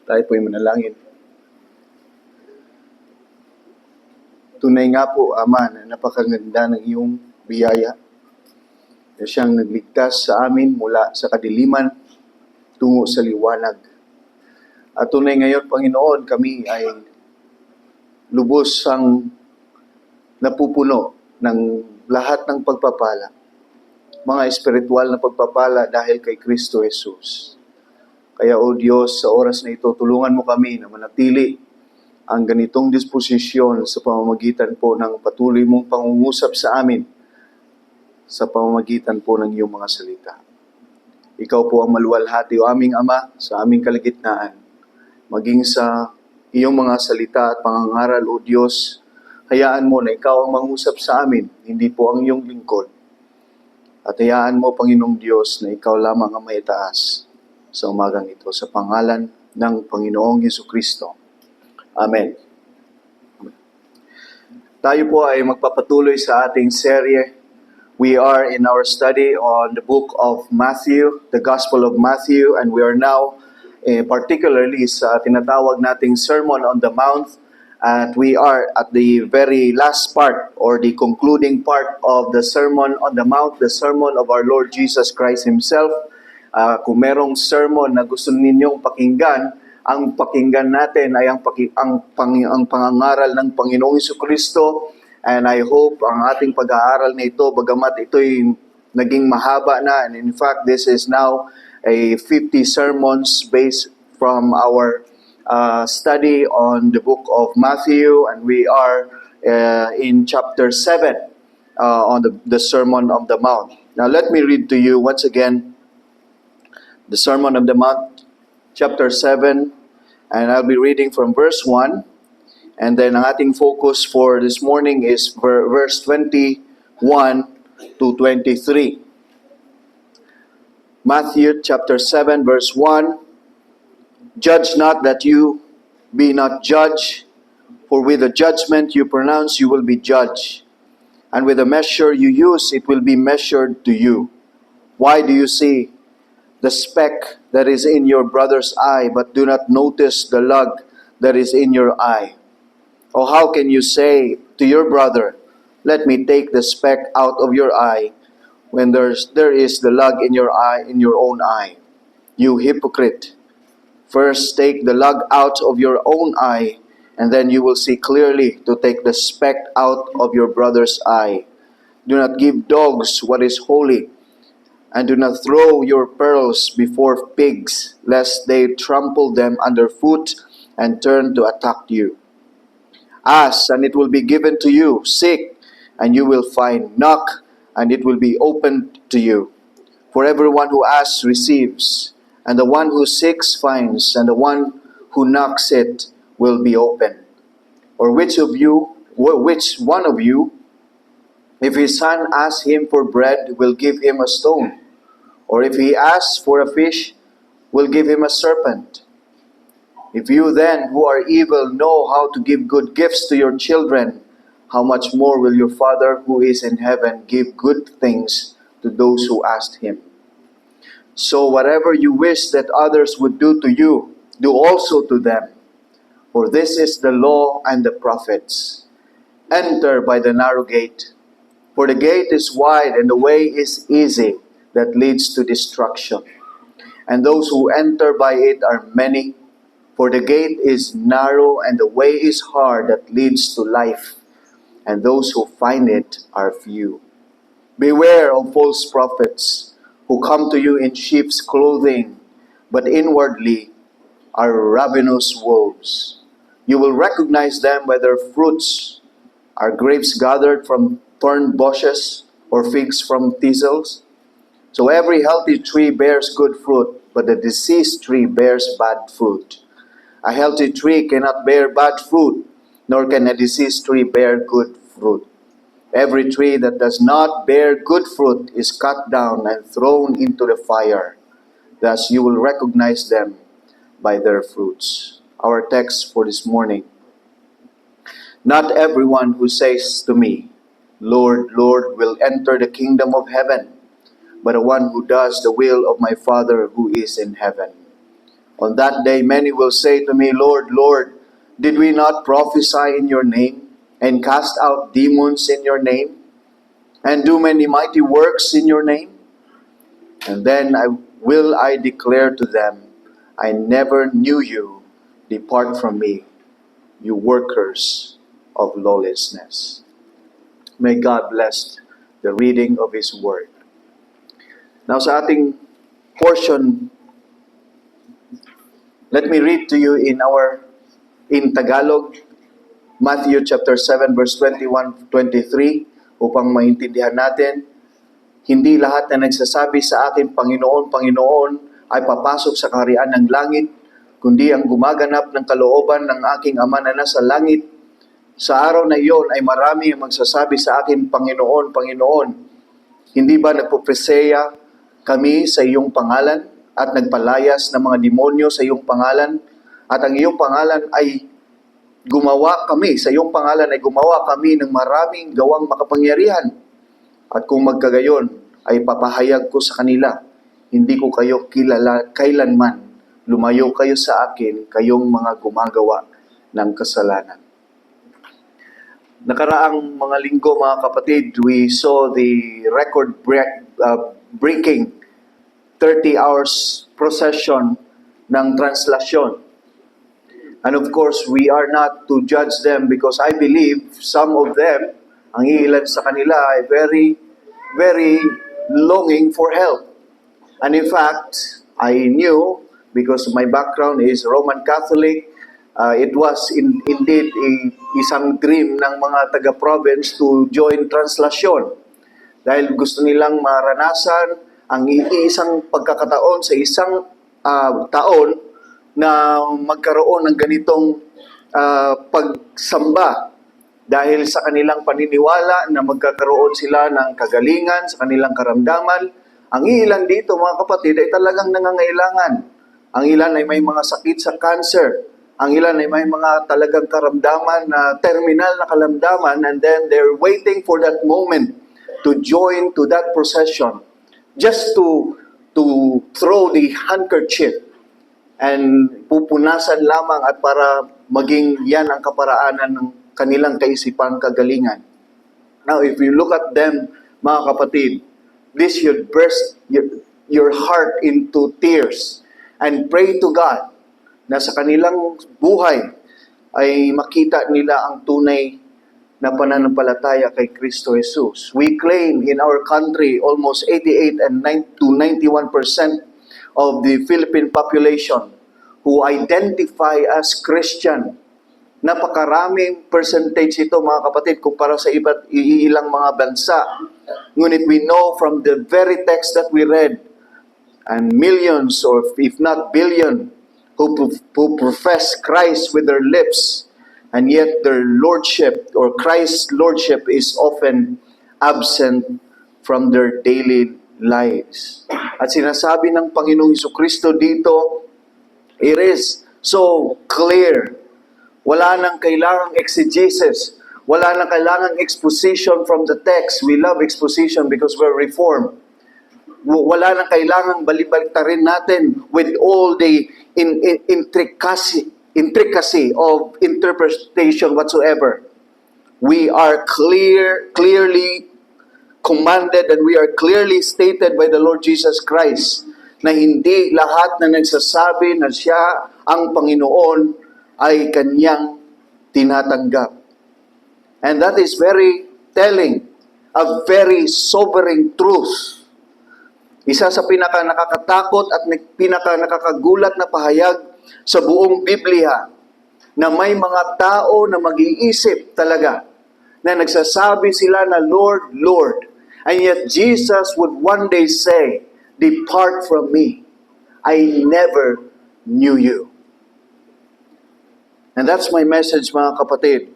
Tayo po'y manalangin. Tunay nga po, Ama, na napakaganda ng iyong biyaya na siyang nagligtas sa amin mula sa kadiliman tungo sa liwanag. At tunay ngayon, Panginoon, kami ay lubos ang napupuno ng lahat ng pagpapala, mga espiritual na pagpapala dahil kay Kristo Jesus. Kaya, O Diyos, sa oras na ito, tulungan mo kami na manatili ang ganitong disposisyon sa pamamagitan po ng patuloy mong pangungusap sa amin sa pamamagitan po ng iyong mga salita. Ikaw po ang maluwalhati, O aming Ama, sa aming kalagitnaan. Maging sa iyong mga salita at pangangaral, O Diyos, hayaan mo na ikaw ang mangusap sa amin, hindi po ang iyong lingkod. At hayaan mo, Panginoong Diyos, na ikaw lamang ang may taas sa umagang ito. Sa pangalan ng Panginoong Jesucristo. Amen. Tayo po ay magpapatuloy sa ating serye. We are in our study on the book of Matthew, the Gospel of Matthew, and we are now particularly sa tinatawag nating Sermon on the Mount, and we are at the very last part or the concluding part of the Sermon on the Mount, the sermon of our Lord Jesus Christ Himself. Kung merong sermon na gusto ninyong pakinggan, ang pakinggan natin ay ang pangangaral ng Panginoong Jesucristo. And I hope ang ating pag-aaral na ito, bagamat ito'y naging mahaba na, and in fact, this is now a 50 sermons based from our study on the book of Matthew, and we are in chapter 7 on the Sermon of the Mount. Now, let me read to you once again the Sermon of the Mount, chapter 7, and I'll be reading from verse 1. And then ang ating focus for this morning is verse 21 to 23. Matthew chapter 7, verse 1. Judge not that you be not judged, for with the judgment you pronounce you will be judged, and with the measure you use it will be measured to you. Why do you see the speck that is in your brother's eye, but do not notice the log that is in your eye? Or how can you say to your brother, let me take the speck out of your eye, when there is the log in your eye, in your own eye? You hypocrite! First take the log out of your own eye, and then you will see clearly to take the speck out of your brother's eye. Do not give dogs what is holy, and do not throw your pearls before pigs, lest they trample them underfoot and turn to attack you. Ask, and it will be given to you. Seek, and you will find. Knock, and it will be opened to you. For everyone who asks receives, and the one who seeks finds, and the one who knocks it will be opened. Or which one of you, if his son asks him for bread, will give him a stone? Or if he asks for a fish, will give him a serpent? If you then, who are evil, know how to give good gifts to your children, how much more will your Father who is in heaven give good things to those who ask Him? So whatever you wish that others would do to you, do also to them. For this is the law and the prophets. Enter by the narrow gate, for the gate is wide and the way is easy that leads to destruction. And those who enter by it are many. For the gate is narrow and the way is hard that leads to life, and those who find it are few. Beware of false prophets who come to you in sheep's clothing, but inwardly are ravenous wolves. You will recognize them by their fruits. Are grapes gathered from thorn bushes, or figs from thistles? So every healthy tree bears good fruit, but the diseased tree bears bad fruit. A healthy tree cannot bear bad fruit, nor can a diseased tree bear good fruit. Every tree that does not bear good fruit is cut down and thrown into the fire. Thus you will recognize them by their fruits. Our text for this morning. Not everyone who says to me, Lord, Lord, will enter the kingdom of heaven, but the one who does the will of my Father who is in heaven. On that day, many will say to me, Lord, Lord, did we not prophesy in your name, and cast out demons in your name, and do many mighty works in your name? And then I declare to them, I never knew you. Depart from me, you workers of lawlessness. May God bless the reading of His Word. Now sa ating portion, let me read to you in Tagalog, Matthew chapter 7 verse 21-23 upang maintindihan natin. Hindi lahat na nagsasabi sa akin, Panginoon, Panginoon, ay papasok sa kaharian ng langit, kundi ang gumaganap ng kalooban ng aking Ama na nasa langit. Sa araw na iyon ay marami ang magsasabi sa akin, Panginoon, Panginoon, hindi ba nagpopreseya kami sa iyong pangalan at nagpalayas ng mga demonyo sa iyong pangalan? At ang iyong pangalan ay sa iyong pangalan ay gumawa kami ng maraming gawang makapangyarihan. At kung magkagayon, ay papahayag ko sa kanila, hindi ko kayo kilala kailanman. Lumayo kayo sa akin, kayong mga gumagawa ng kasalanan. Nakaraang mga linggo, mga kapatid, we saw the breaking 30 hours procession ng translasyon. And of course, we are not to judge them because I believe some of them, ang ilan sa kanila ay very, very longing for help. And in fact, I knew, because my background is Roman Catholic, it was indeed isang dream ng mga taga-province to join translasyon. Dahil gusto nilang maranasan ang iisang pagkakataon sa isang taon na magkaroon ng ganitong pagsamba dahil sa kanilang paniniwala na magkakaroon sila ng kagalingan sa kanilang karamdaman. Ang ilan dito, mga kapatid, ay talagang nangangailangan. Ang ilan ay may mga sakit sa cancer. Ang ilan ay may mga talagang karamdaman na terminal na karamdaman, and then they're waiting for that moment to join to that procession, just to throw the handkerchief and pupunasan lamang at para maging yan ang kaparaanan ng kanilang kaisipan, kagalingan. Now, if you look at them, mga kapatid, this should burst your heart into tears and pray to God na sa kanilang buhay ay makita nila ang tunay na pananampalataya kay Kristo Jesus. We claim in our country almost 88 to 91% of the Philippine population who identify as Christian. Napakaraming percentage ito, mga kapatid, kumpara sa ilang mga bansa. Ngunit we know from the very text that we read, and millions or if not billion who profess Christ with their lips, and yet their lordship or Christ's lordship is often absent from their daily lives. At sinasabi ng Panginoong Jesucristo dito, it is so clear. Wala nang kailangang exegesis. Wala nang kailangang exposition from the text. We love exposition because we're reformed. Wala nang kailangang balibaltarin natin with all the intricacy of interpretation whatsoever. We are clearly commanded and we are clearly stated by the Lord Jesus Christ na hindi lahat na nagsasabi na siya ang Panginoon ay kanyang tinatanggap. And that is very telling, a very sobering truth. Isa sa pinaka-nakakatakot at pinaka-nakakagulat na pahayag sa buong Biblia na may mga tao na mag-iisip talaga na nagsasabi sila na Lord, Lord. And yet Jesus would one day say, depart from me. I never knew you. And that's my message, mga kapatid.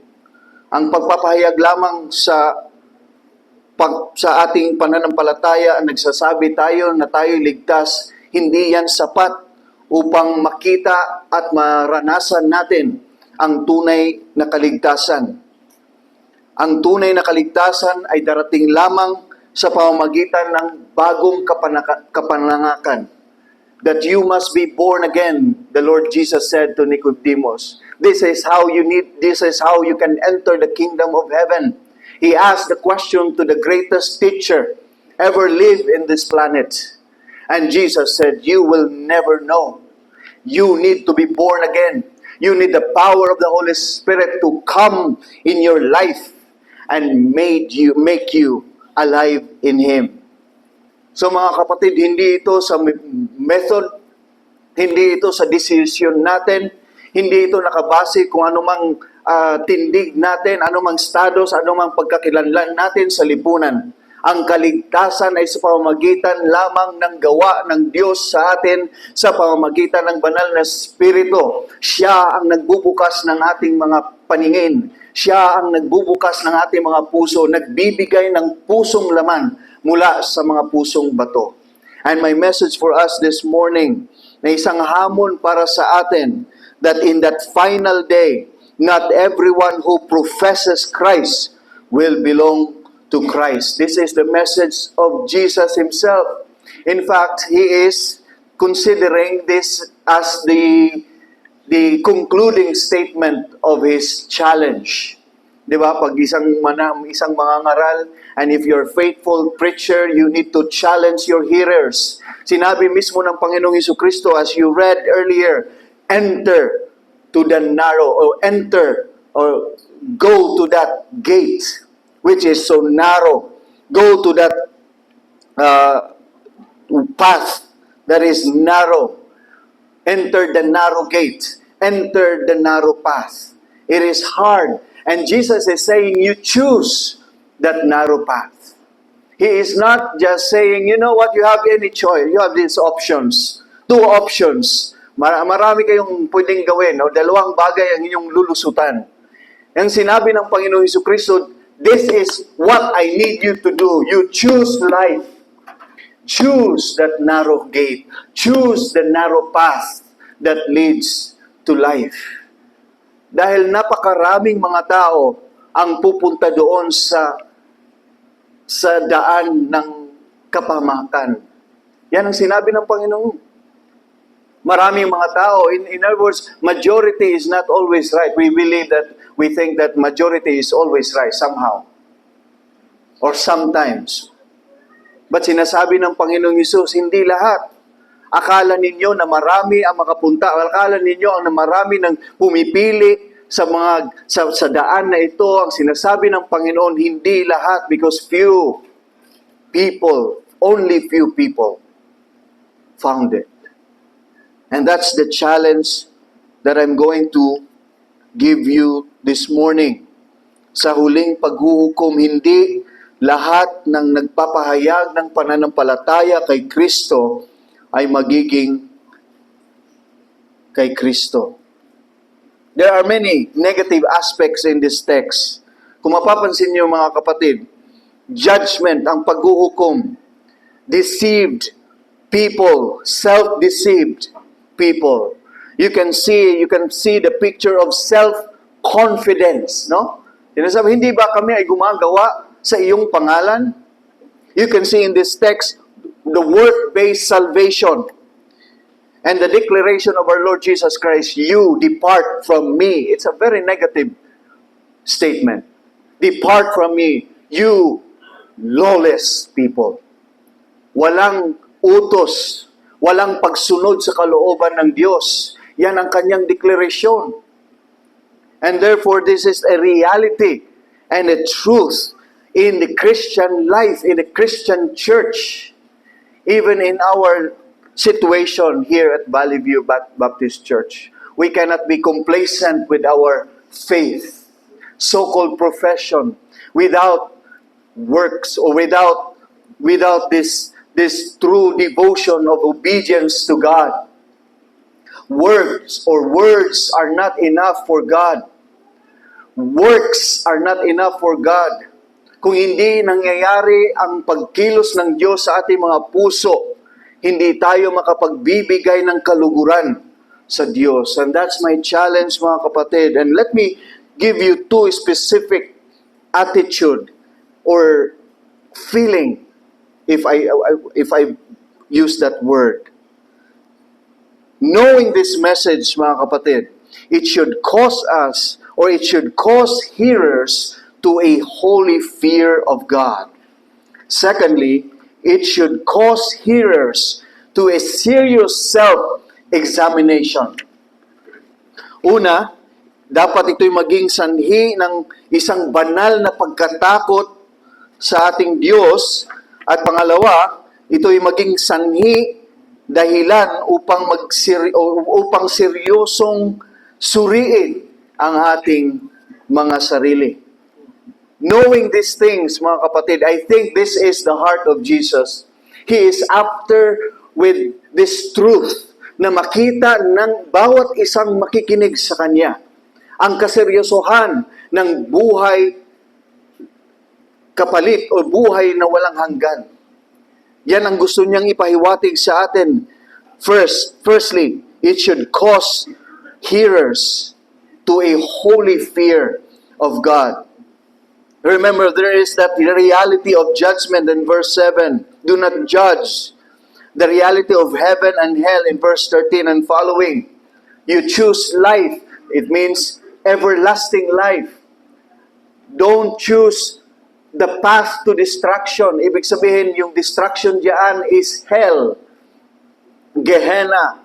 Ang pagpapahayag lamang sa ating pananampalataya, nagsasabi tayo na tayo ligtas, hindi yan sapat upang makita at maranasan natin ang tunay na kaligtasan. Ang tunay na kaligtasan ay darating lamang sa pamamagitan ng bagong kapanangakan. That you must be born again, the Lord Jesus said to Nicodemus. This is how you can enter the kingdom of heaven. He asked the question to the greatest teacher ever lived in this planet. And Jesus said, you will never know. You need to be born again. You need the power of the Holy Spirit to come in your life and make you alive in Him. So mga kapatid, hindi ito sa method, hindi ito sa decision natin, hindi ito nakabase kung anumang tindig natin, anumang status, anumang pagkakilanlan natin sa lipunan. Ang kaligtasan ay sa pamamagitan lamang ng gawa ng Diyos sa atin, sa pamamagitan ng banal na Espiritu. Siya ang nagbubukas ng ating mga paningin. Siya ang nagbubukas ng ating mga puso, nagbibigay ng pusong laman mula sa mga pusong bato. And my message for us this morning, na isang hamon para sa atin, that in that final day, not everyone who professes Christ will belong to Christ. This is the message of Jesus Himself. In fact, He is considering this as the concluding statement of His challenge. Di ba? Pag isang mangangaral, and if you're a faithful preacher, you need to challenge your hearers. Sinabi mismo ng Panginoong Jesucristo, as you read earlier, enter to the narrow, or go to that gate, which is so narrow. Go to that path that is narrow. Enter the narrow gate. Enter the narrow path. It is hard. And Jesus is saying, you choose that narrow path. He is not just saying, you know what, you have any choice. You have these options. Two options. Marami kayong pwedeng gawin. O dalawang bagay ang inyong lulusutan. Ang sinabi ng Panginoong Jesucristo, this is what I need you to do. You choose life. Choose that narrow gate. Choose the narrow path that leads to life. Dahil napakaraming mga tao ang pupunta doon sa daan ng kapamakan. Yan ang sinabi ng Panginoon. Maraming mga tao, in other words, majority is not always right. We think that majority is always right somehow. Or sometimes. But sinasabi ng Panginoong Hesus, hindi lahat. Akala ninyo na marami ang makapunta. Akala ninyo na marami nang pumipili sa daan na ito. Ang sinasabi ng Panginoon, hindi lahat, because only few people found it. And that's the challenge that I'm going to give you this morning. Sa huling paghuhukom, hindi lahat ng nagpapahayag ng pananampalataya kay Kristo ay magiging kay Kristo. There are many negative aspects in this text. Kung mapapansin niyo mga kapatid, judgment, ang paghuhukom, deceived people, self-deceived people. You can see the picture of self-confidence, no? Sinasabi, hindi ba kami ay gumagawa sa iyong pangalan? You can see in this text the work-based salvation and the declaration of our Lord Jesus Christ, you depart from me. It's a very negative statement. Depart from me, you lawless people. Walang utos, walang pagsunod sa kalooban ng Diyos. Yan ang kanyang deklarasyon. And therefore, this is a reality and a truth in the Christian life, in the Christian church, even in our situation here at Valley View Baptist Church. We cannot be complacent with our faith, so-called profession, without works or without this true devotion of obedience to God. Words are not enough for God. Works are not enough for God. Kung hindi nangyayari ang pagkilos ng Diyos sa ating mga puso, hindi tayo makapagbibigay ng kaluguran sa Diyos. And that's my challenge, mga kapatid. And let me give you two specific attitude or feeling, if I use that word. Knowing this message, mga kapatid, it should cause us, or it should cause hearers to a holy fear of God. Secondly, it should cause hearers to a serious self-examination. Una, dapat ito'y maging sanhi ng isang banal na pagkatakot sa ating Diyos. At pangalawa, ito'y maging sanhi dahilan upang seryosong suriin ang ating mga sarili. Knowing these things, mga kapatid, I think this is the heart of Jesus. He is after with this truth na makita ng bawat isang makikinig sa Kanya ang kaseryosohan ng buhay kapalit o buhay na walang hanggan. Yan ang gusto niyang ipahiwatig sa atin. Firstly, it should cause hearers to a holy fear of God. Remember, there is that reality of judgment in verse 7. Do not judge. The reality of heaven and hell in verse 13 and following. You choose life. It means everlasting life. Don't choose the path to destruction. Ibig sabihin, yung destruction diyan is hell, Gehenna,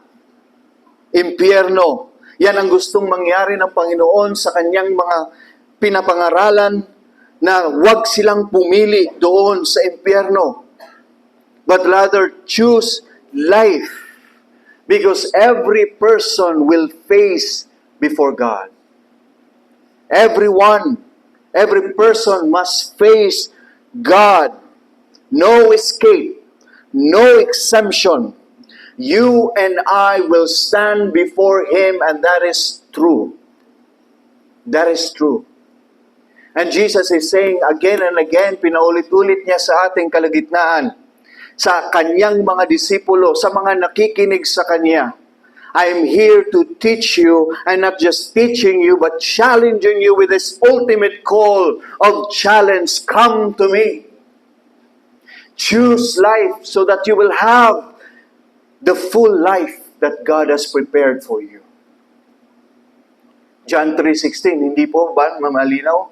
impyerno. Yan ang gustong mangyari ng Panginoon sa kanyang mga pinapangaralan na huwag silang pumili doon sa impyerno. But rather choose life. Because every person will face before God. Every person must face God. No escape. No exemption. You and I will stand before Him, and that is true. That is true. And Jesus is saying again and again, pinaulit-ulit niya sa ating kalagitnaan, sa kanyang mga disipulo, sa mga nakikinig sa kanya, I am here to teach you, and not just teaching you, but challenging you with this ultimate call of challenge. Come to me. Choose life so that you will have the full life that God has prepared for you. John 3:16, hindi po ba mamalinaw?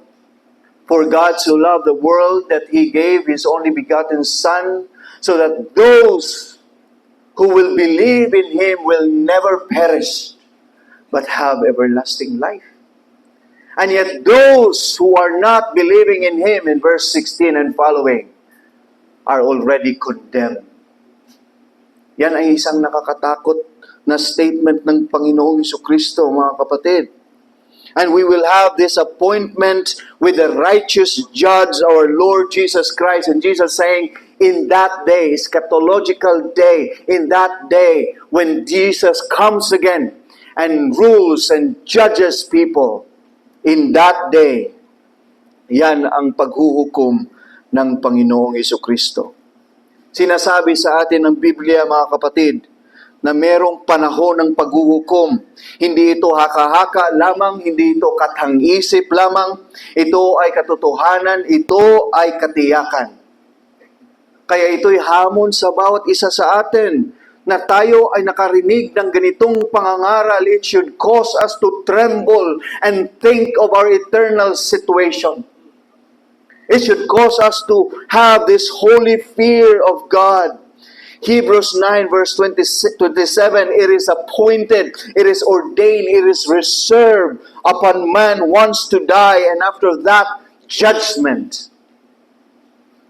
For God so loved the world that He gave His only begotten Son, so that those who will believe in Him will never perish, but have everlasting life. And yet those who are not believing in Him, in verse 16 and following, are already condemned. Yan ay isang nakakatakot na statement ng Panginoong Jesucristo, mga kapatid. And we will have this appointment with the righteous judge, our Lord Jesus Christ. And Jesus saying, in that day, eschatological day, in that day, when Jesus comes again and rules and judges people, in that day, yan ang paghuhukom ng Panginoong Jesucristo. Sinasabi sa atin ng Biblia, mga kapatid, na merong panahon ng paghuhukom. Hindi ito haka-haka lamang, hindi ito kathang-isip lamang, ito ay katotohanan, ito ay katiyakan. Kaya ito'y hamon sa bawat isa sa atin na tayo ay nakarinig ng ganitong pangangaral. It should cause us to tremble and think of our eternal situation. It should cause us to have this holy fear of God. Hebrews 9 verse 27, it is appointed, it is ordained, it is reserved upon man once to die, and after that, judgment.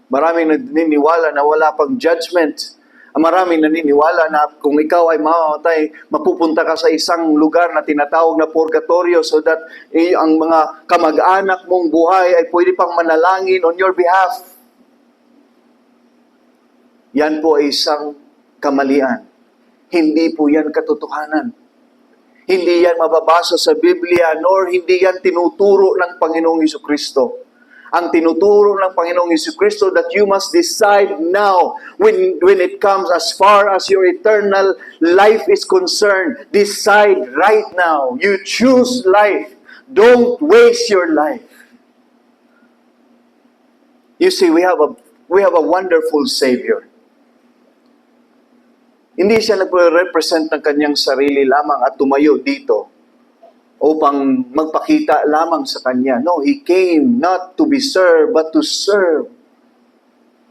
Maraming naniniwala na wala pang judgment. Maraming naniniwala na kung ikaw ay mamamatay, mapupunta ka sa isang lugar na tinatawag na purgatorio, so that ang mga kamag-anak mong buhay ay pwede pang manalangin on your behalf. Yan po ay isang kamalian. Hindi po yan katotohanan. Hindi yan mababasa sa Biblia, nor hindi yan tinuturo ng Panginoong Jesucristo. Ang tinuturo ng Panginoong Jesucristo that you must decide now when it comes as far as your eternal life is concerned. Decide right now. You choose life. Don't waste your life. You see, we have we have a wonderful Savior. Hindi siya nagre-represent ng kanyang sarili lamang at tumayo dito upang magpakita lamang sa kanya. No, He came not to be served, but to serve.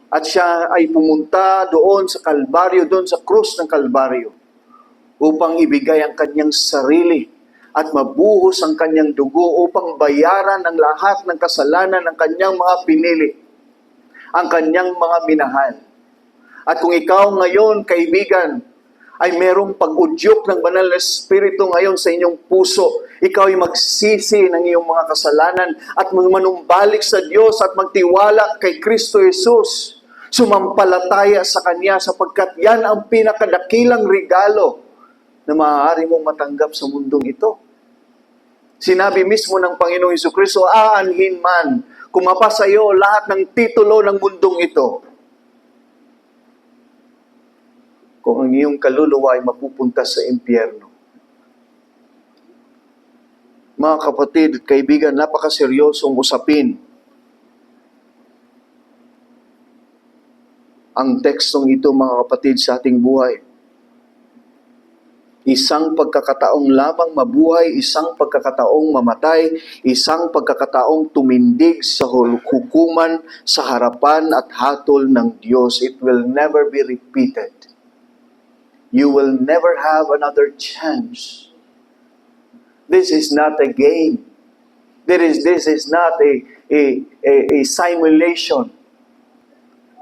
At siya ay pumunta doon sa Kalbaryo, doon sa krus ng Kalbaryo, upang ibigay ang kanyang sarili at mabuhos ang kanyang dugo upang bayaran ang lahat ng kasalanan ng kanyang mga pinili, ang kanyang mga minahal. At kung ikaw ngayon, kaibigan, ay merong pag-udyok ng banal na Espiritu ngayon sa inyong puso, ikaw ay magsisi ng iyong mga kasalanan at manumbalik sa Diyos at magtiwala kay Kristo Jesus. Sumampalataya sa Kanya sapagkat yan ang pinakadakilang regalo na maaari mong matanggap sa mundong ito. Sinabi mismo ng Panginoong Jesucristo, aanhin man, kumapa sa iyo lahat ng titulo ng mundong ito, kung ang iyong kaluluwa ay mapupunta sa impyerno. Mga kapatid at kaibigan, napakaseryosong usapin ang tekstong ito, mga kapatid, sa ating buhay. Isang pagkakataong lamang mabuhay, isang pagkakataong mamatay, isang pagkakataong tumindig sa hukuman, sa harapan at hatol ng Diyos. It will never be repeated. You will never have another chance. This is not a game. This is not a simulation,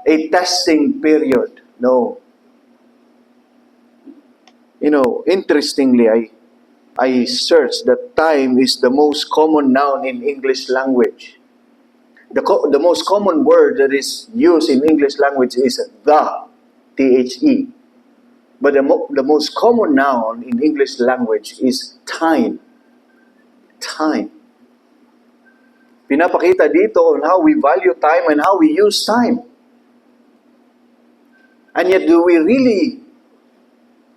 a testing period. No. You know, interestingly, I searched that time is the most common noun in English language. The most common word that is used in English language is the, T-H-E. But the most common noun in English language is time. Time. Pinapakita dito on how we value time and how we use time. And yet, do we really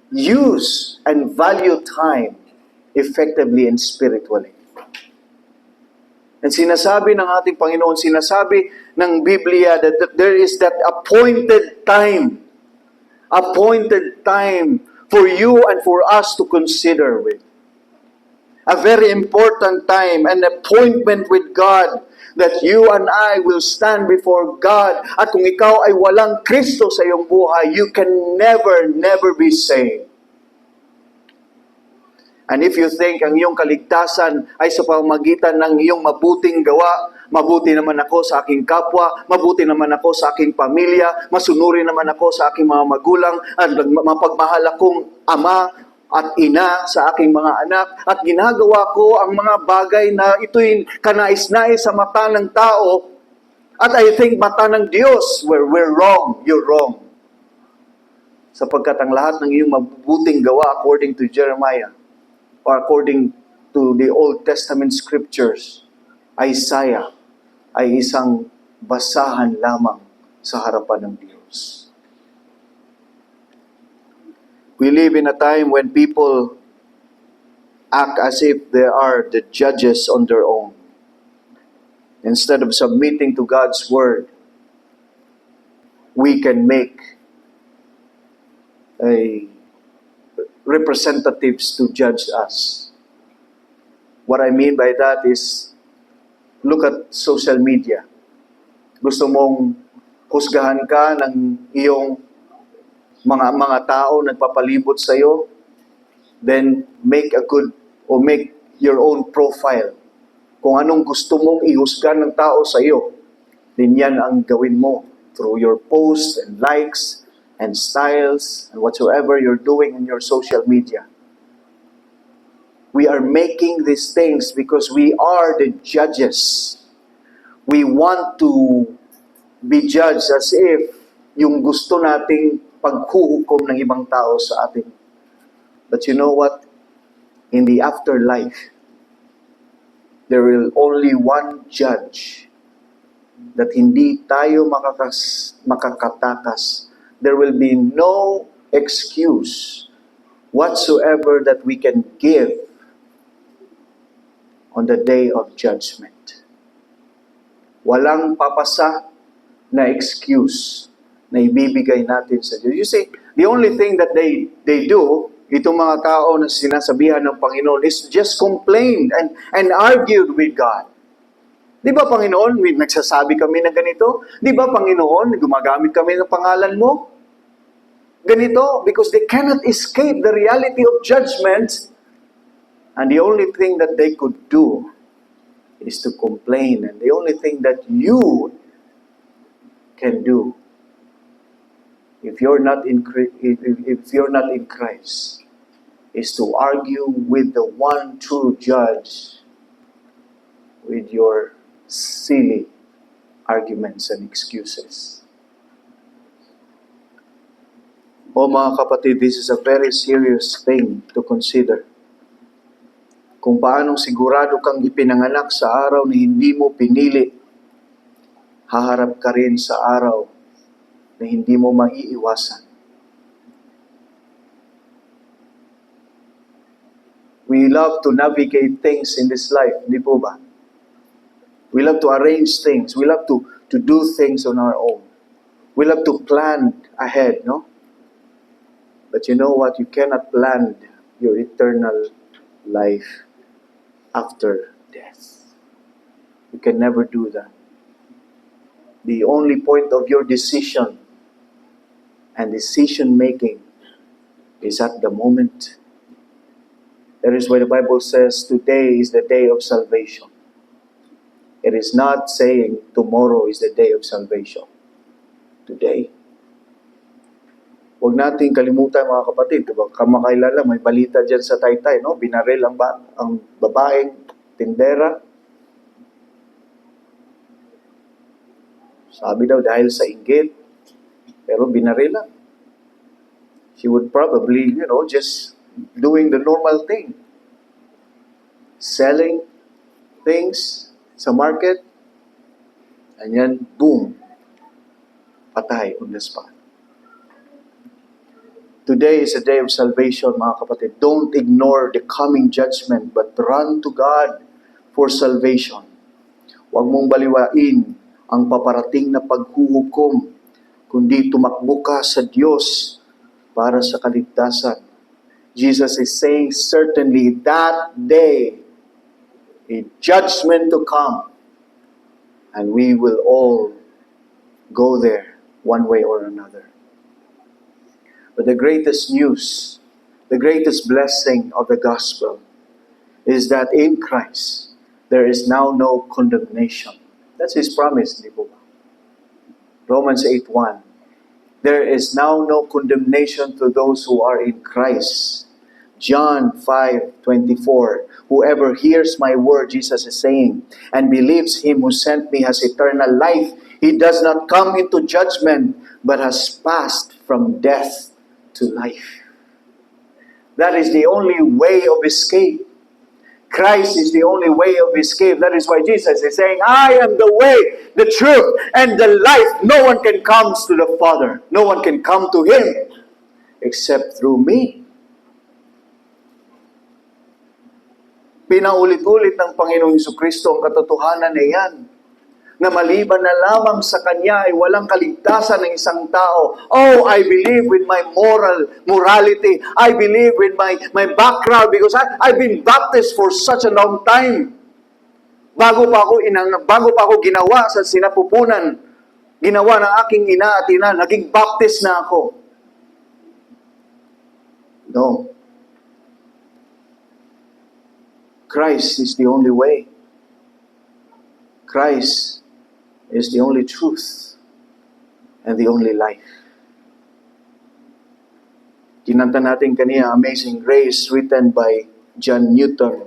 use and value time effectively and spiritually? And sinasabi ng ating Panginoon, sinasabi ng Biblia that there is that appointed time for you and for us to consider with. A very important time, an appointment with God, that you and I will stand before God. At kung ikaw ay walang Kristo sa iyong buhay, you can never be saved. And if you think ang iyong kaligtasan ay sa pamamagitan ng iyong mabuting gawa, mabuti naman ako sa aking kapwa, mabuti naman ako sa aking pamilya, masunurin naman ako sa aking mga magulang, at mapagmahal akong ama at ina sa aking mga anak, at ginagawa ko ang mga bagay na ito'y kanais-nais sa mata ng tao, at I think mata ng Diyos, we're wrong, you're wrong. Sapagkat ang lahat ng iyong mabuting gawa according to Jeremiah, or according to the Old Testament scriptures, Isaiah, ay isang basahan lamang sa harapan ng Diyos. We live in a time when people act as if they are the judges on their own. Instead of submitting to God's word, we can make representatives to judge us. What I mean by that is, look at social media. Gusto mong husgahan ka ng iyong mga tao nagpapalibot sa iyo, then make your own profile. Kung anong gusto mong ihusgan ng tao sa iyo, then yan ang gawin mo through your posts and likes and styles and whatsoever you're doing in your social media. We are making these things because we are the judges. We want to be judged as if yung gusto nating paghuhukom ng ibang tao sa atin. But you know what? In the afterlife, there will only one judge that hindi tayo makakatakas. There will be no excuse whatsoever that we can give on the day of judgment. Walang papasa, na excuse na ibibigay natin sa Diyos. You see, the only thing that they do, itong mga tao na sinasabihan ng Panginoon, is just complain and argued with God. Di ba, Panginoon, nagsasabi kami ng ganito? Di ba, Panginoon, gumagamit kami ng pangalan mo? Ganito, because they cannot escape the reality of judgment, and the only thing that they could do is to complain, and the only thing that you can do, if you're not in Christ, is to argue with the one true judge with your silly arguments and excuses. O mga kapatid, this is a very serious thing to consider. Kung paanong sigurado kang ipinanganak sa araw na hindi mo pinili, haharap ka rin sa araw na hindi mo maiiwasan. We love to navigate things in this life, hindi po ba? We love to arrange things. We love to do things on our own. We love to plan ahead, no? But you know what? You cannot plan your eternal life after death. You can never do that. The only point of your decision and decision making is at the moment. That is why the Bible says today is the day of salvation. It is not saying tomorrow is the day of salvation. Today. Huwag nating kalimutan mga kapatid, diba? Kamakailan lang, may balita dyan sa Taytay, no? Binaril ang babaeng tindera. Sabi daw dahil sa inggit, pero binaril lang. She would probably, just doing the normal thing. Selling things sa market, and yan, boom, patay on the spot. Today is a day of salvation, mga kapatid. Don't ignore the coming judgment, but run to God for salvation. Huwag mong baliwain ang paparating na paghuhukom, kundi tumakbo ka sa Diyos para sa kaligtasan. Jesus is saying, certainly that day, a judgment to come, and we will all go there one way or another. But the greatest news, the greatest blessing of the gospel is that in Christ, there is now no condemnation. That's His promise, di ba? Romans 8:1. There is now no condemnation to those who are in Christ. John 5:24. Whoever hears my word, Jesus is saying, and believes Him who sent me has eternal life. He does not come into judgment, but has passed from death to life. That is the only way of escape. Christ is the only way of escape. That is why Jesus is saying, I am the way, the truth, and the life. No one can come to the Father. No one can come to Him except through me. Pinaulit-ulit ng Panginoong Jesucristo ang katotohanan na yan, na maliban na lamang sa Kanya ay walang kaligtasan ng isang tao. Oh, I believe with my morality. I believe with my background because I've been baptized for such a long time. Bago pa ako ginawa sa sinapupunan, ginawa ng aking ina at ina, naging baptist na ako. No. Christ is the only way. Christ is the only truth and the only life. Kinanta natin kanina, Amazing Grace, written by John Newton,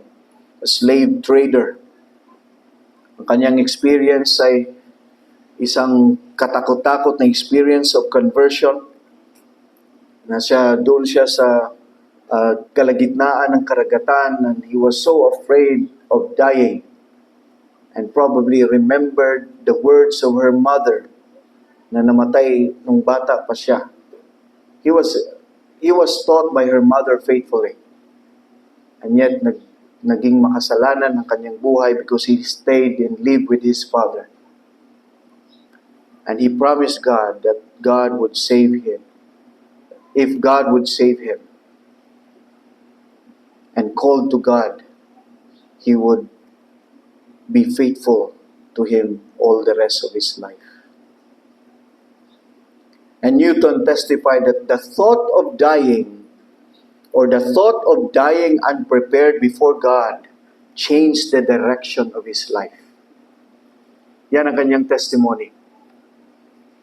a slave trader. Ang kanyang experience ay isang katakot-takot na experience of conversion. Doon siya sa kalagitnaan ng karagatan, and he was so afraid of dying, and probably remembered the words of her mother na namatay nung bata pa siya. He was taught by her mother faithfully. And yet, naging makasalanan ang kanyang buhay because he stayed and lived with his father. And he promised God that God would save him. If God would save him and called to God, he would be faithful to him all the rest of his life. And Newton testified that the thought of dying, or the thought of dying unprepared before God, changed the direction of his life. Yan ang kanyang testimony.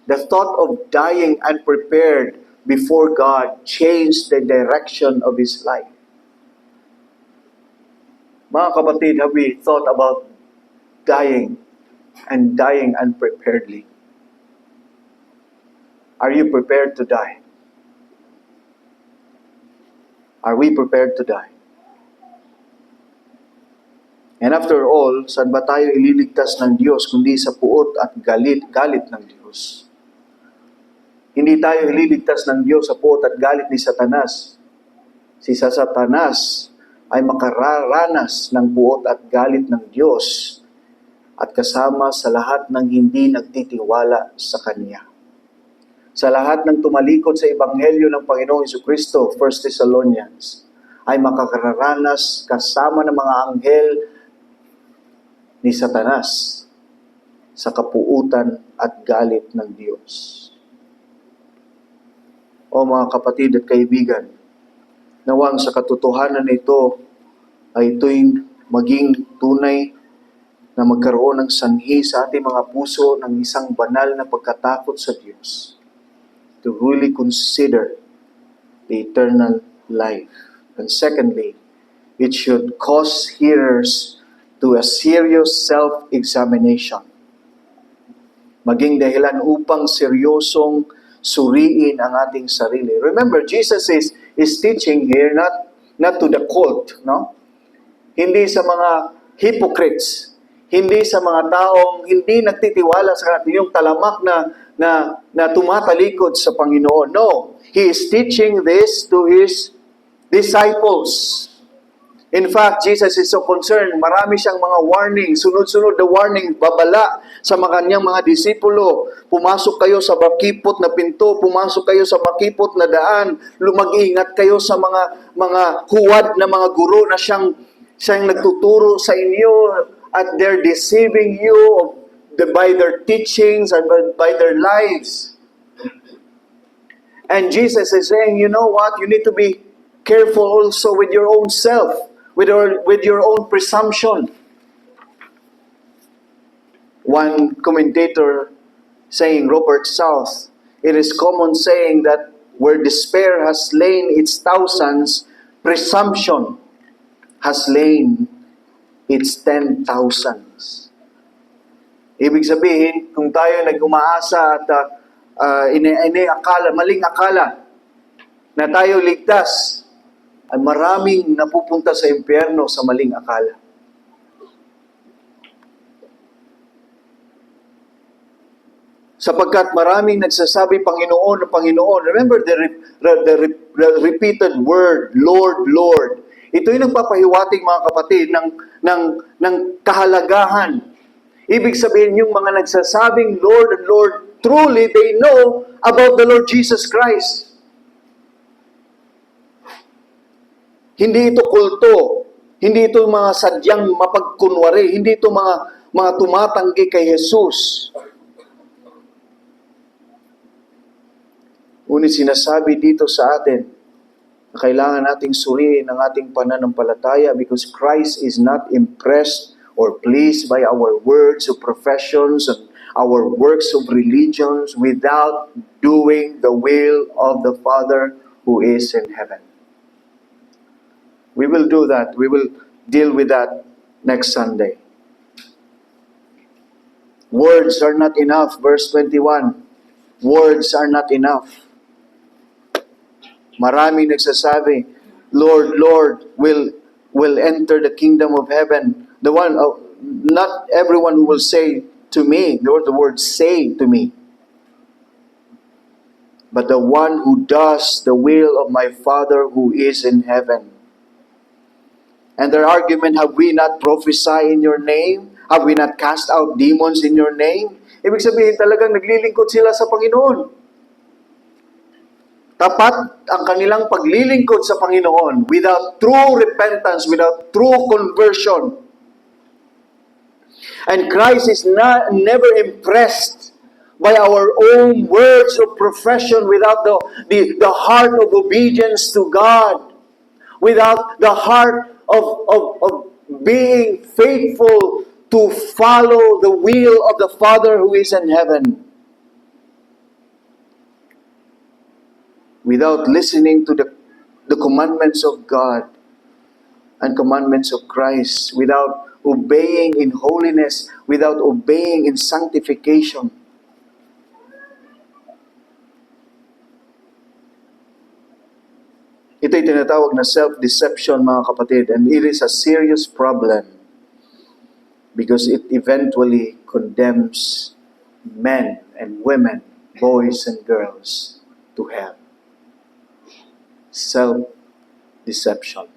The thought of dying unprepared before God changed the direction of his life. Mga kapatid, have we thought about dying and dying unpreparedly? Are you prepared to die? Are we prepared to die? And after all, saan ba tayo ililigtas ng Diyos kundi sa puot at galit ng Diyos? Hindi tayo ililigtas ng Diyos sa puot at galit ni Satanas. Si Satanas ay makararanas ng puot at galit ng Diyos at kasama sa lahat ng hindi nagtitiwala sa Kanya. Sa lahat ng tumalikod sa Ebanghelyo ng Panginoong Jesucristo, 1 Thessalonians, ay makakararanas kasama ng mga anghel ni Satanas sa kapuutan at galit ng Diyos. O mga kapatid at kaibigan, nawang sa katotohanan nito ay ito'y maging tunay na magkaroon ng sanhi sa ating mga puso ng isang banal na pagkatakot sa Diyos, to really consider the eternal life. And secondly, it should cause hearers to a serious self-examination. Maging dahilan upang seryosong suriin ang ating sarili. Remember, Jesus is teaching here not to the cult, no? Hindi sa mga hypocrites, hindi sa mga taong hindi nagtitiwala sa ating yung talamak na tumatalikod sa Panginoon. No, He is teaching this to His disciples. In fact, Jesus is so concerned, marami siyang mga warning, sunod-sunod na warning, babala sa mga kanyang mga disipulo. Pumasok kayo sa makipot na pinto, pumasok kayo sa makipot na daan, lumag-ingat kayo sa mga huwad na mga guro na siyang nagtuturo sa inyo at they're deceiving you by their teachings and by their lives. And Jesus is saying, you know what? You need to be careful also with your own self, with your own presumption. One commentator saying, Robert South, it is common saying that where despair has slain its thousands, presumption has slain its 10,000s. Ibig sabihin, kung tayo nag-umaasa at maling akala na tayo ligtas, ay maraming napupunta sa impyerno sa maling akala. Sapagkat maraming nagsasabi, Panginoon, Panginoon. Remember the repeated word, Lord, Lord. Ito'y nagpapahiwatig, mga kapatid, ng kahalagahan. Ibig sabihin, yung mga nagsasabing Lord, Lord, truly they know about the Lord Jesus Christ. Hindi ito kulto. Hindi ito mga sadyang mapagkunwari. Hindi ito mga tumatanggi kay Jesus. Ngunit sinasabi dito sa atin na kailangan nating suriin ang ating pananampalataya because Christ is not impressed or pleased by our words of professions and our works of religions without doing the will of the Father who is in heaven. We will do that. We will deal with that next Sunday. Words are not enough. Verse 21. Words are not enough. Maraming nagsasabi, Lord, Lord, will enter the kingdom of heaven. Not everyone who will say to me, the word say to me, but the one who does the will of my Father who is in heaven. And their argument, have we not prophesied in your name? Have we not cast out demons in your name? Ibig sabihin talagang naglilingkod sila sa Panginoon. Tapat ang kanilang paglilingkod sa Panginoon without true repentance, without true conversion. And Christ is never impressed by our own words of profession without the heart of obedience to God, without the heart of being faithful to follow the will of the Father who is in heaven. Without listening to the commandments of God and commandments of Christ, without obeying in holiness, without obeying in sanctification. Ito'y tinatawag na self-deception, mga kapatid, and it is a serious problem because it eventually condemns men and women, boys and girls to hell. Self-deception.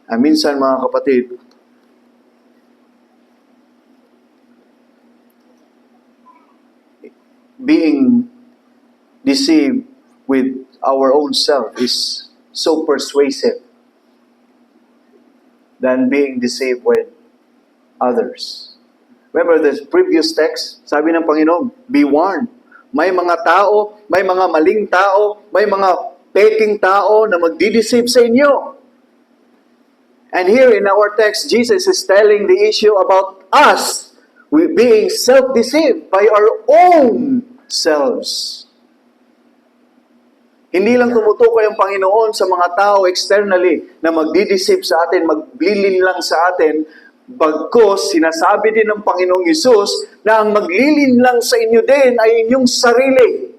Minsan, mga kapatid, being deceived with our own self is so persuasive than being deceived with others. Remember the previous text? Sabi ng Panginoon, be warned. May mga tao, may mga maling tao, may mga peking tao na magdideceive sa inyo. And here in our text, Jesus is telling the issue about us being self-deceived by our own selves. Hindi lang tumutukoy ang Panginoon sa mga tao externally na magdideceive sa atin, maglilinlang sa atin, bagkus sinasabi din ng Panginoong Hesus na ang maglilinlang sa inyo din ay inyong sarili.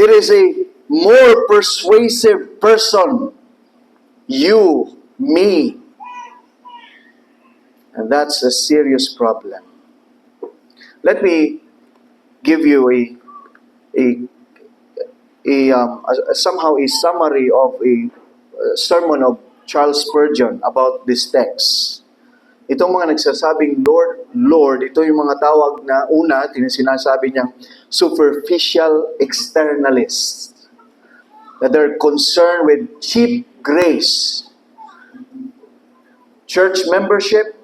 It is a more persuasive person. You, me. And that's a serious problem. Let me give you somehow a summary of a sermon of Charles Spurgeon about this text. Itong mga nagsasabing Lord, Lord, ito yung mga tawag na una, sinasabi niyang superficial externalists. That they're concerned with cheap grace, church membership,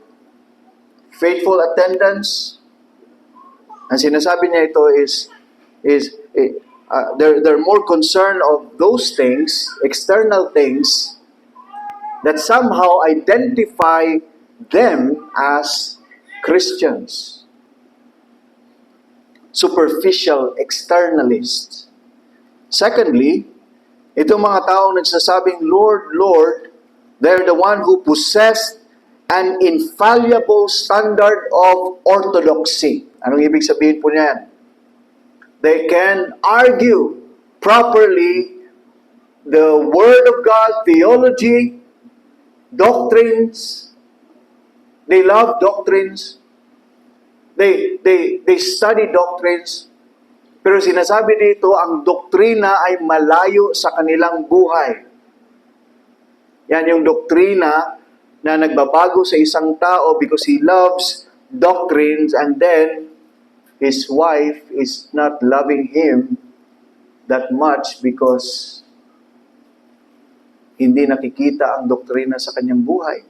faithful attendance. Ang sinasabi niya ito they're more concerned of those things, external things, that somehow identify them as Christians. Superficial externalists. Secondly, itong mga taong nagsasabing, Lord, Lord, they're the one who possess an infallible standard of orthodoxy. Anong ibig sabihin po niyan? They can argue properly the Word of God, theology, doctrines. They love doctrines. They study doctrines. Pero sinasabi dito, ang doktrina ay malayo sa kanilang buhay. Yan yung doktrina na nagbabago sa isang tao because he loves doctrines and then his wife is not loving him that much because hindi nakikita ang doktrina sa kanyang buhay.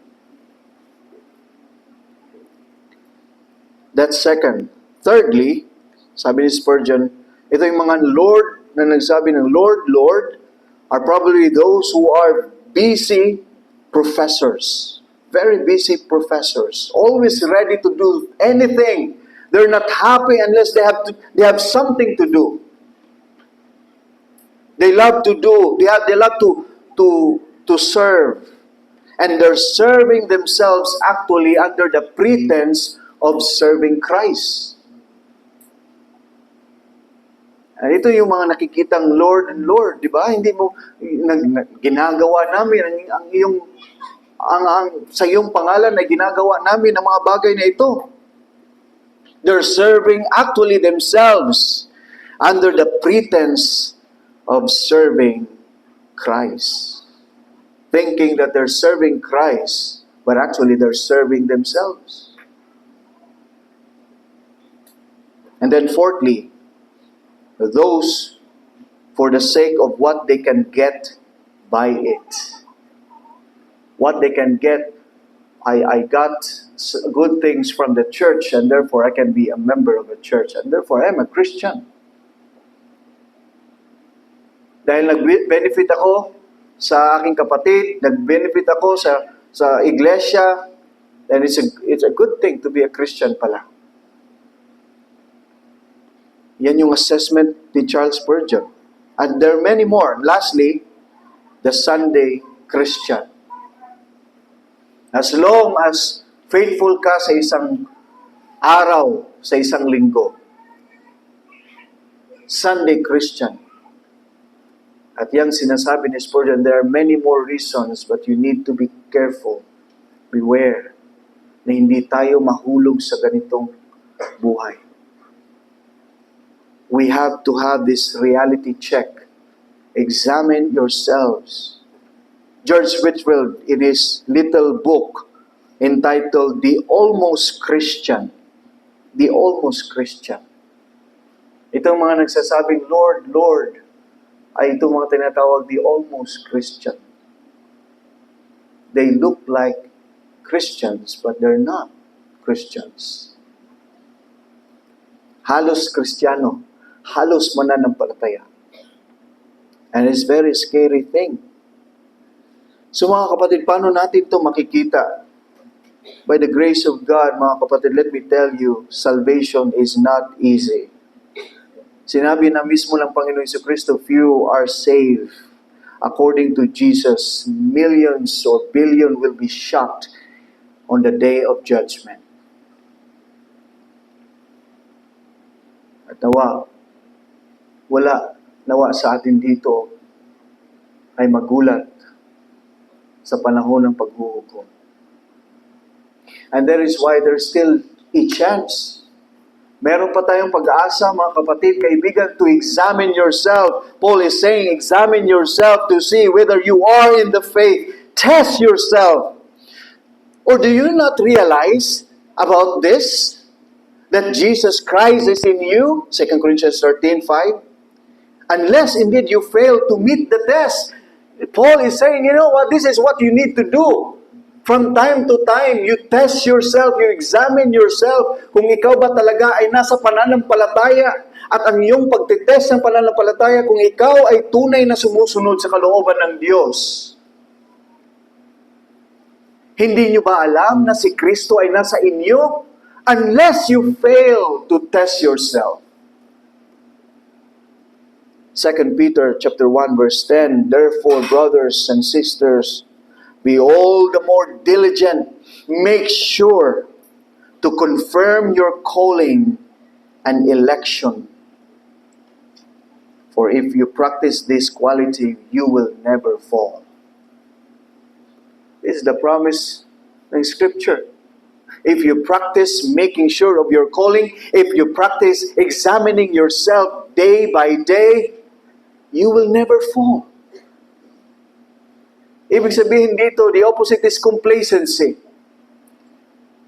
That's second. Thirdly, sabi ni Spurgeon, ito yung mga Lord na nagsabi ng Lord, Lord, are probably those who are busy professors. Very busy professors. Always ready to do anything. They're not happy unless they have something to do. They love to do. They love to serve. And they're serving themselves actually under the pretense of serving Christ. And ito yung mga nakikitang Lord and Lord, di ba? Hindi mo ginagawa namin sa iyong pangalan ay ginagawa namin ang mga bagay na ito. They're serving actually themselves under the pretense of serving Christ. thinking that they're serving Christ, but actually they're serving themselves. And then fourthly, those for the sake of what they can get by it. What they can get, I got good things from the church and therefore I can be a member of a church and therefore I'm a Christian. Dahil nag-benefit ako sa aking kapatid, nag-benefit ako sa iglesia, then it's a good thing to be a Christian pala. Yan yung assessment ni Charles Spurgeon. And there are many more. Lastly, the Sunday Christian. As long as faithful ka sa isang araw, sa isang linggo, Sunday Christian. At yang sinasabi ni Spurgeon, there are many more reasons, but you need to be careful, beware, na hindi tayo mahulog sa ganitong buhay. We have to have this reality check. Examine yourselves. George Whitfield, in his little book entitled The Almost Christian, The Almost Christian. Itong mga nagsasabing, Lord, Lord, ay itong mga tinatawag the almost Christian. They look like Christians, but they're not Christians. Halos Kristiyano, halos mananampalataya. And it's a very scary thing. So mga kapatid, paano natin ito makikita? By the grace of God, mga kapatid, let me tell you, salvation is not easy. Sinabi na mismo ng Panginoon Jesucristo, few are saved. According to Jesus, millions or billion will be shocked on the day of judgment. At nawa sa atin dito ay magulat sa panahon ng paghuhukom. And that is why there's still a chance. Meron pa tayong pag-asa, mga kapatid, kaibigan, to examine yourself. Paul is saying, examine yourself to see whether you are in the faith. Test yourself. Or do you not realize about this? That Jesus Christ is in you? 2 Corinthians 13:5. Unless indeed you fail to meet the test. Paul is saying, you know what, this is what you need to do. From time to time, you test yourself, you examine yourself kung ikaw ba talaga ay nasa pananampalataya at ang iyong pagtitest ng pananampalataya kung ikaw ay tunay na sumusunod sa kalooban ng Diyos. Hindi nyo ba alam na si Kristo ay nasa inyo? Unless you fail to test yourself. 2 Peter chapter 1 verse 10, therefore, brothers and sisters, be all the more diligent. Make sure to confirm your calling and election. For if you practice this quality, you will never fall. This is the promise in Scripture. If you practice making sure of your calling, if you practice examining yourself day by day, you will never fall. Ibig sabihin dito, the opposite is complacency.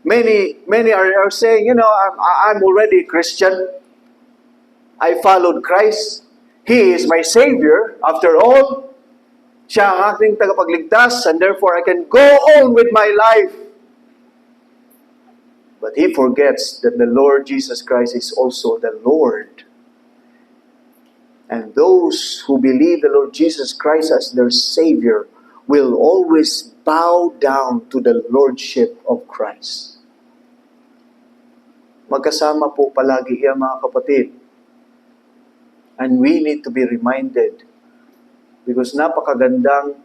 Many are saying, you know, I'm already a Christian. I followed Christ. He is my Savior. After all, siya ang aking tagapagligtas, and therefore I can go on with my life. But he forgets that the Lord Jesus Christ is also the Lord. And those who believe the Lord Jesus Christ as their Savior will always bow down to the Lordship of Christ. Magkasama po palagi yan, mga kapatid. And we need to be reminded because napakagandang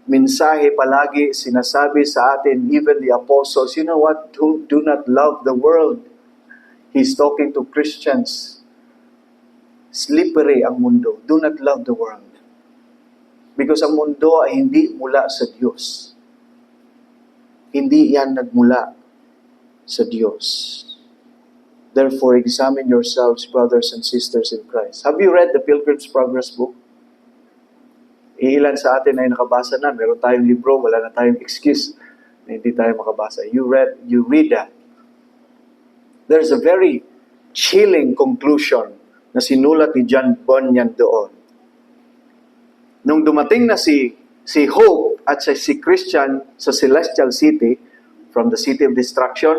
mensahe palagi sinasabi sa atin, even the apostles, you know what, do not love the world. He's talking to Christians. Slippery ang mundo. Do not love the world. Because ang mundo ay hindi mula sa Diyos. Hindi yan nagmula sa Diyos. Therefore, examine yourselves, brothers and sisters in Christ. Have you read the Pilgrim's Progress book? Ilan sa atin ay nakabasa na, meron tayong libro, wala na tayong excuse na hindi tayo makabasa. You read that. There's a very chilling conclusion na sinulat ni John Bunyan doon. Nung dumating na si Hope at si Christian sa Celestial City, from the city of destruction,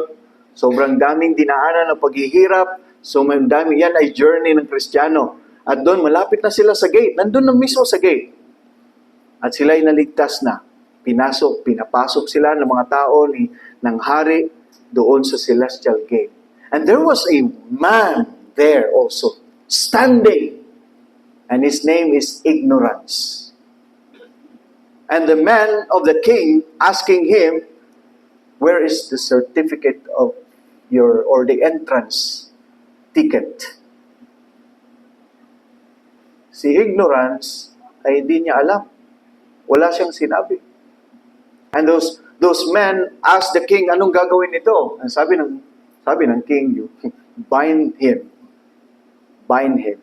sobrang daming dinaanan ng paghihirap, so may dami, yan ay journey ng Kristiyano. At doon, malapit na sila sa gate, nandun na mismo sa gate. At sila ay naligtas na. Pinapasok sila ng mga tao ng hari doon sa Celestial Gate. And there was a man there also, standing. And his name is Ignorance. And the man of the king asking him, where is the certificate of or the entrance ticket? Si Ignorance ay hindi niya alam. Wala siyang sinabi. And those men asked the king, anong gagawin nito? And sabi ng king, you bind him. Bind him.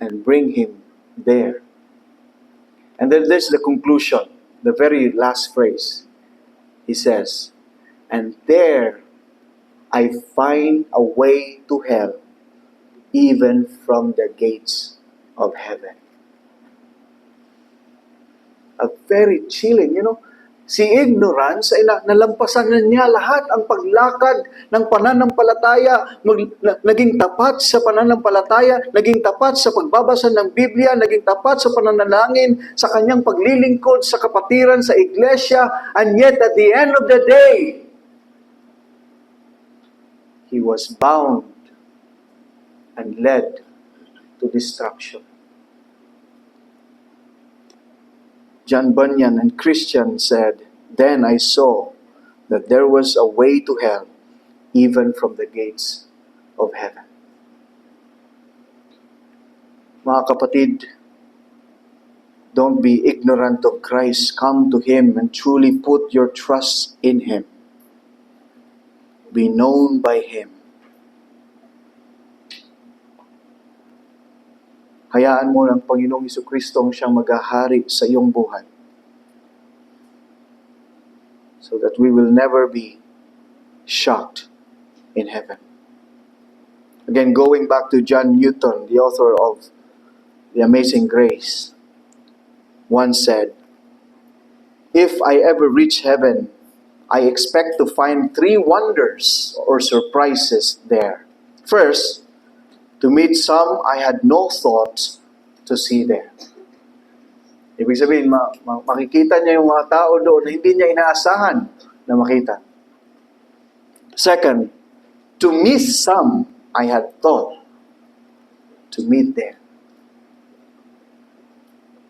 And bring him there. And then there's the conclusion, the very last phrase. He says, and there I find a way to hell, even from the gates of heaven. A very chilling, si Ignorance ay nalampasan na niya lahat ang paglakad ng pananampalataya, naging tapat sa pananampalataya, naging tapat sa pagbabasa ng Biblia, naging tapat sa pananalangin, sa kanyang paglilingkod sa kapatiran, sa iglesia, and yet at the end of the day, he was bound and led to destruction. John Bunyan and Christian said, then I saw that there was a way to hell, even from the gates of heaven. Mga kapatid, don't be ignorant of Christ. Come to Him and truly put your trust in Him. Be known by Him. Hayaan mo ng Panginoong Jesucristo ang siyang maghahari sa iyong buhay. So that we will never be shocked in heaven. Again, going back to John Newton, the author of The Amazing Grace, once said, if I ever reach heaven, I expect to find 3 wonders or surprises there. First, to meet some I had no thought to see there. Ibig sabihin, makikita niya yung mga tao doon na hindi niya inaasahan na makita. Second, to miss some I had thought to meet there.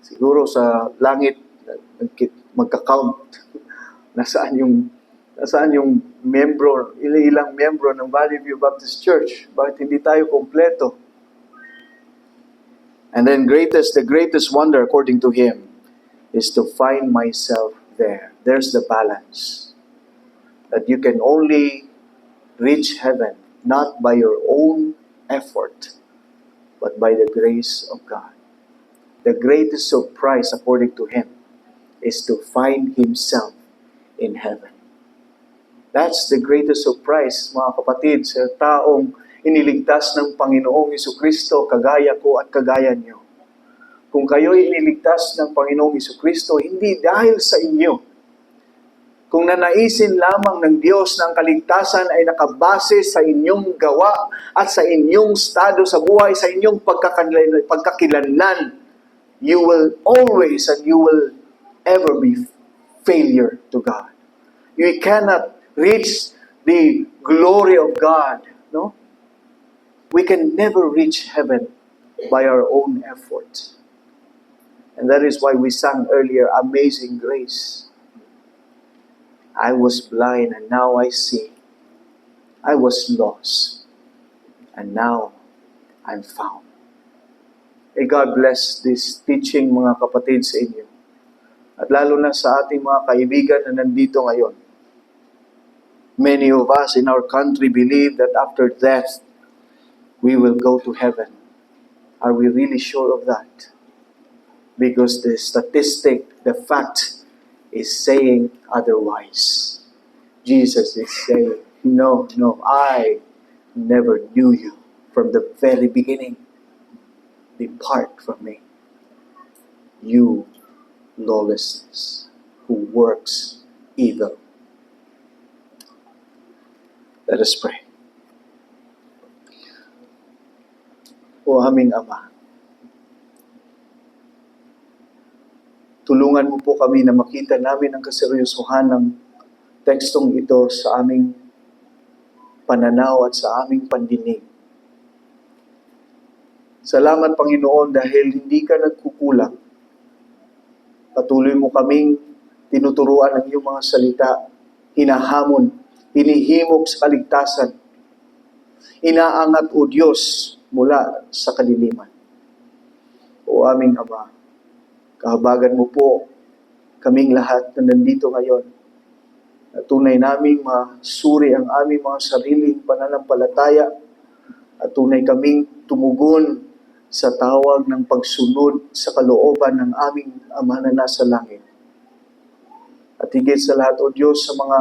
Siguro sa langit, magka-count nasaan yung membro, ilang membro ng Valley View Baptist Church. Bakit hindi tayo kompleto? And then the greatest wonder according to him is to find myself there. There's the balance. That you can only reach heaven not by your own effort, but by the grace of God. The greatest surprise according to him is to find himself in heaven. That's the greatest surprise, mga kapatid, sa taong iniligtas ng Panginoong Jesucristo, kagaya ko at kagaya niyo. Kung kayo'y iniligtas ng Panginoong Jesucristo, hindi dahil sa inyo. Kung nanaisin lamang ng Diyos na ang kaligtasan ay nakabase sa inyong gawa at sa inyong estado sa buhay, sa inyong pagkakilanlan, you will always and you will ever be failure to God. You cannot reach the glory of God, no? We can never reach heaven by our own effort. And that is why we sang earlier, Amazing Grace. I was blind and now I see. I was lost and now I'm found. May God bless this teaching, mga kapatid, sa inyo. At lalo na sa ating mga kaibigan na nandito ngayon. Many of us in our country believe that after death, we will go to heaven. Are we really sure of that? Because the statistic, the fact, is saying otherwise. Jesus is saying, no, I never knew you from the very beginning. Depart from me, you lawlessness, who works evil. Let us pray. O aming Ama, tulungan mo po kami na makita namin ang kaseryosohan ng tekstong ito sa aming pananaw at sa aming pandinig. Salamat, Panginoon, dahil hindi ka nagkukulang. Patuloy mo kaming tinuturuan ng iyong mga salita, hinahamon, hinihimok sa kaligtasan, inaangat, O Diyos, mula sa kaliliman. O aming Ama, kahabagan mo po kaming lahat na nandito ngayon, na tunay naming masuri ang aming mga sariling pananampalataya at tunay kaming tumugon sa tawag ng pagsunod sa kalooban ng aming Ama na nasa langit. At higit sa lahat, O Diyos, sa mga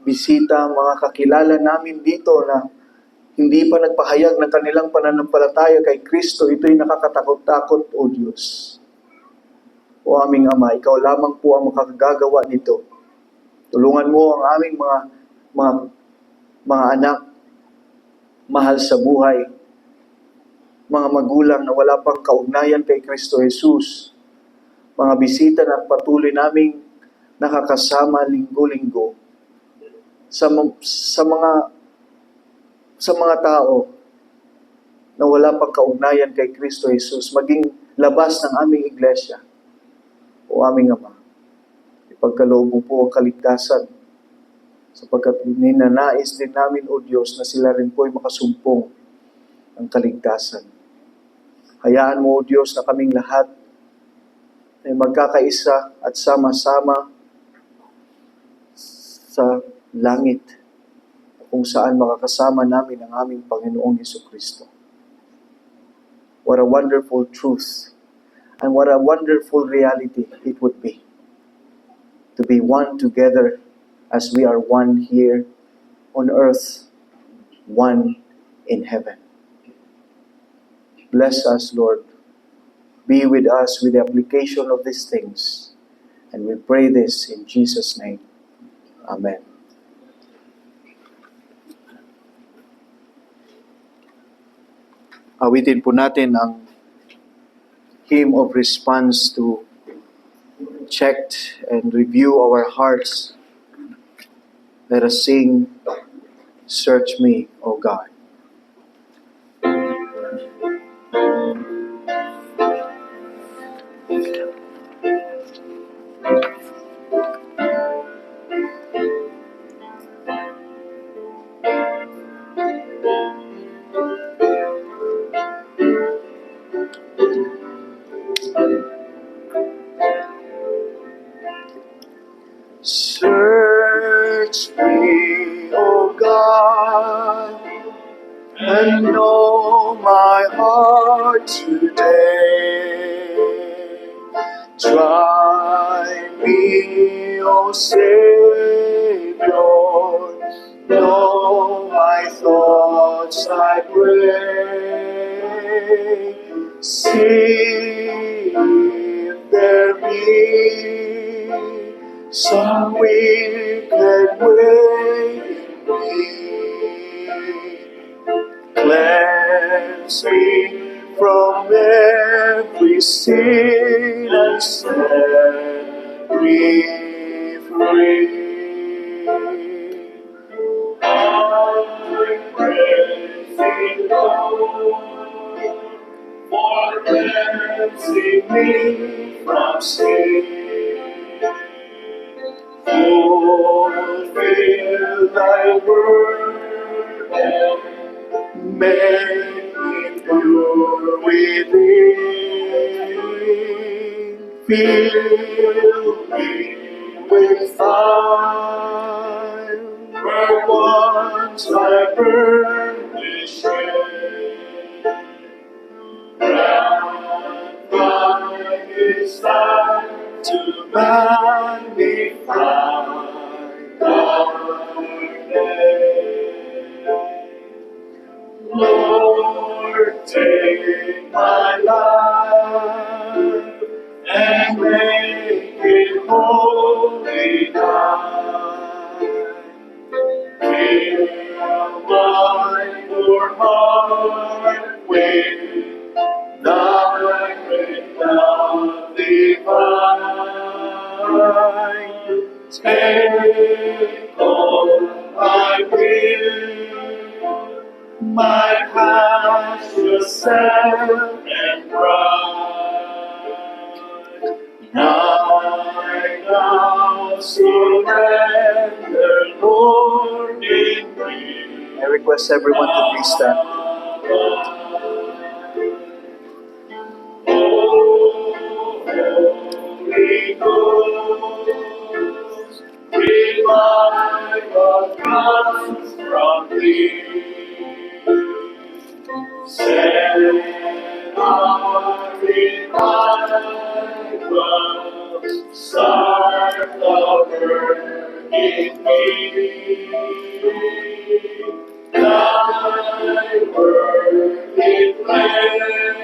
bisita, mga kakilala namin dito na hindi pa nagpahayag ng kanilang pananampalataya kay Kristo, ito'y nakakatakot-takot, O Diyos. O aming Ama, Ikaw lamang po ang makakagawa nito. Tulungan mo ang aming mga anak, mahal sa buhay, mga magulang na wala pang kaugnayan kay Kristo Jesus, mga bisita na patuloy naming nakakasama linggo-linggo, sa mga tao na wala pang kaugnayan kay Kristo Jesus, maging labas ng aming iglesia. O aming Ama, ipagkaloob mo po ang kaligtasan, sapagkat ninanais din namin, O Diyos, na sila rin po ay makasumpong ng kaligtasan. Hayaan mo, O Diyos, na kaming lahat ay magkakaisa at sama-sama sa langit, kung saan makakasama namin ang aming Panginoong Jesucristo. What a wonderful truth and what a wonderful reality it would be to be one together as we are one here on earth, one in heaven. Bless us, Lord. Be with us with the application of these things. And we pray this in Jesus' name. Amen. Awitin po natin ang hymn of response to check and review our hearts. Let us sing, Search Me, O God. Search me, O God, and know my heart today. Try me, O Savior, know my thoughts, I pray. See if there be some wicked way in me. Cleanse me from every sin and set me free. I praise thee, Lord, for cleansing me from sin. Fulfill thy word and make me pure within. Fill me with fire, where once I burned with shame. Lord, take my life and make it holy thine. Fill my poor heart with thy great love divine. Take all my will, my passionate self and pride. I now surrender, Lord, in thee. I request everyone to please stand. Holy Ghost, revive what comes from thee. Send our revival, start the work in me. Thy word declares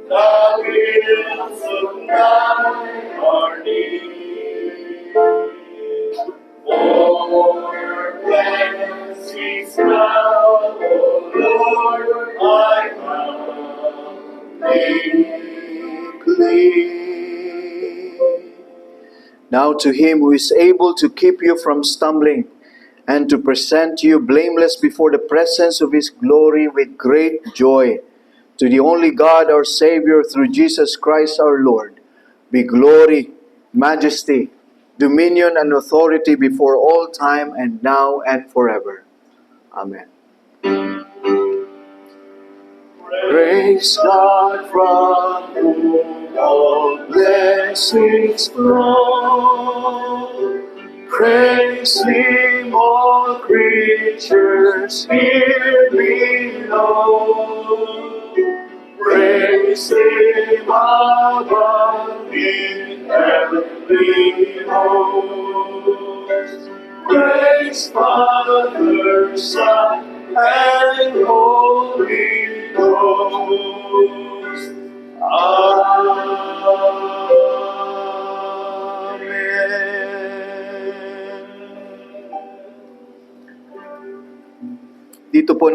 the wills of thine are near. For blessings now, O Lord, I humbly. Now to him who is able to keep you from stumbling and to present you blameless before the presence of his glory with great joy, to the only God our Savior through Jesus Christ our Lord, be glory, majesty, dominion, and authority before all time and now and forever. Amen. Praise God from whom all blessings flow. Praise him, all creatures here below. Praise him above in heavenly hosts. Praise Father, Son, and Holy Ghost. Amen. Dito po